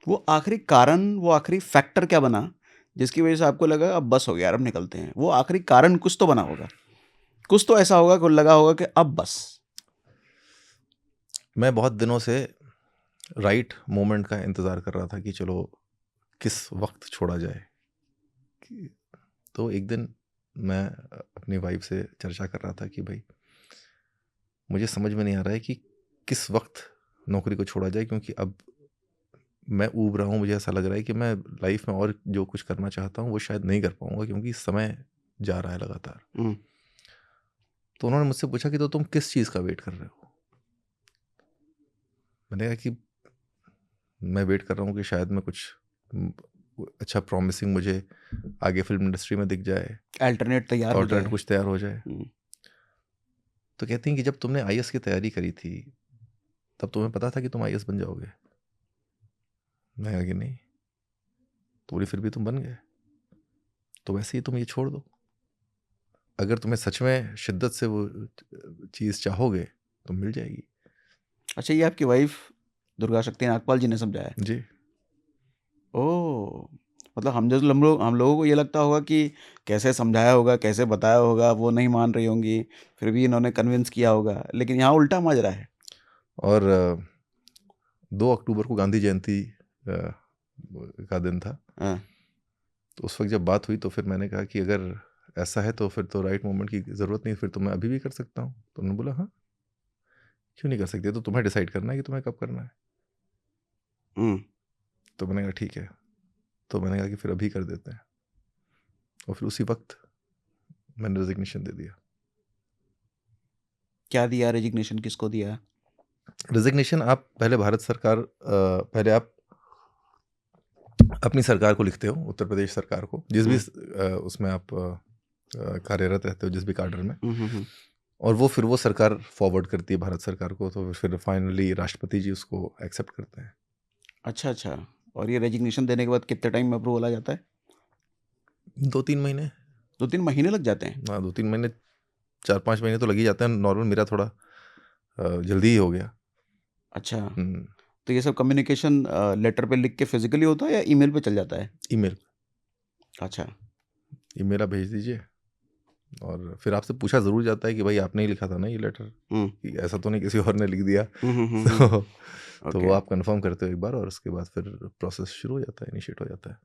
वो आखिरी कारण, वो आखिरी फैक्टर क्या बना जिसकी वजह से आपको लगा अब बस हो गया यार, अब निकलते हैं? वो आखिरी कारण कुछ तो बना होगा, कुछ तो ऐसा होगा कि लगा होगा कि अब बस। मैं बहुत दिनों से राइट मोमेंट का इंतज़ार कर रहा था कि चलो किस वक्त छोड़ा जाए। तो एक दिन मैं अपनी वाइफ से चर्चा कर रहा था कि भाई मुझे समझ में नहीं आ रहा है कि किस वक्त नौकरी को छोड़ा जाए, क्योंकि अब मैं ऊब रहा हूँ। मुझे ऐसा लग रहा है कि मैं लाइफ में और जो कुछ करना चाहता हूँ वो शायद नहीं कर पाऊंगा, क्योंकि समय जा रहा है लगातार। तो उन्होंने मुझसे पूछा कि तो तुम किस चीज़ का वेट कर रहे हो? मैंने कहा कि मैं वेट कर रहा हूँ कि शायद मैं कुछ अच्छा प्रॉमिसिंग मुझे आगे फिल्म इंडस्ट्री में दिख जाए, अल्टरनेट तैयार हो ऑल्टरनेट जाए। कुछ तैयार हो जाए। तो कहती हैं कि जब तुमने आईएएस की तैयारी करी थी तब तुम्हें पता था कि तुम आईएएस बन जाओगे? मैं कहा कि नहीं। तो बोली फिर भी तुम बन गए, तो वैसे ही तुम ये छोड़ दो। अगर तुम्हें सच में शिद्दत से वो चीज़ चाहोगे तो मिल जाएगी। अच्छा, ये आपकी वाइफ दुर्गा शक्ति नागपाल जी ने समझाया? जी। ओह! मतलब हम लोगों को ये लगता होगा कि कैसे समझाया होगा, कैसे बताया होगा, वो नहीं मान रही होंगी, फिर भी इन्होंने कन्विंस किया होगा, लेकिन यहाँ उल्टा माजरा है। और 2 अक्टूबर को गांधी जयंती का दिन था। हाँ। तो उस वक्त जब बात हुई तो फिर मैंने कहा कि अगर ऐसा है तो फिर तो राइट मोमेंट की ज़रूरत नहीं, फिर तो मैं अभी भी कर सकता हूँ। तो उन्होंने बोला हाँ, क्यों नहीं कर सकते, तो तुम्हें डिसाइड करना है कि तुम्हें कब करना है। हुँ। तो मैंने कहा ठीक है। तो मैंने कहा कि फिर अभी कर देते हैं, और फिर उसी वक्त मैंने रेजिग्नेशन दे दिया। क्या दिया रेजिग्नेशन, किसको दिया? रेजिग्नेशन आप पहले भारत सरकार, पहले आप अपनी सरकार को लिखते हो, उत्तर प्रदेश सरकार को, जिस भी उसमें आप कार्यरत रहते हो, जिस भी काडर में। हुँ, हुँ, हुँ। और फिर वो सरकार फॉरवर्ड करती है भारत सरकार को, तो फिर फाइनली राष्ट्रपति जी उसको एक्सेप्ट करते हैं। अच्छा, अच्छा। और ये रेजिग्नेशन देने के बाद कितने टाइम में अप्रूवल आ जाता है? 2-3 महीने। 2-3 महीने लग जाते हैं? हाँ, 2-3 महीने, 4-5 महीने तो लग ही जाते हैं नॉर्मल। मेरा थोड़ा जल्दी ही हो गया। अच्छा, हम्म, तो ये सब कम्युनिकेशन लेटर पे लिख के फिज़िकली होता है या ईमेल पे चल जाता है? ईमेल। अच्छा। ईमेल आप भेज दीजिए, और फिर आपसे पूछा ज़रूर जाता है कि भाई आपने ही लिखा था ना ये लेटर, हुँ। कि ऐसा तो नहीं किसी और ने लिख दिया। हुँ, हुँ, हुँ, हुँ। तो वो ओके। आप कंफर्म करते हो एक बार, और उसके बाद फिर प्रोसेस शुरू हो जाता है, इनिशिएट हो जाता है।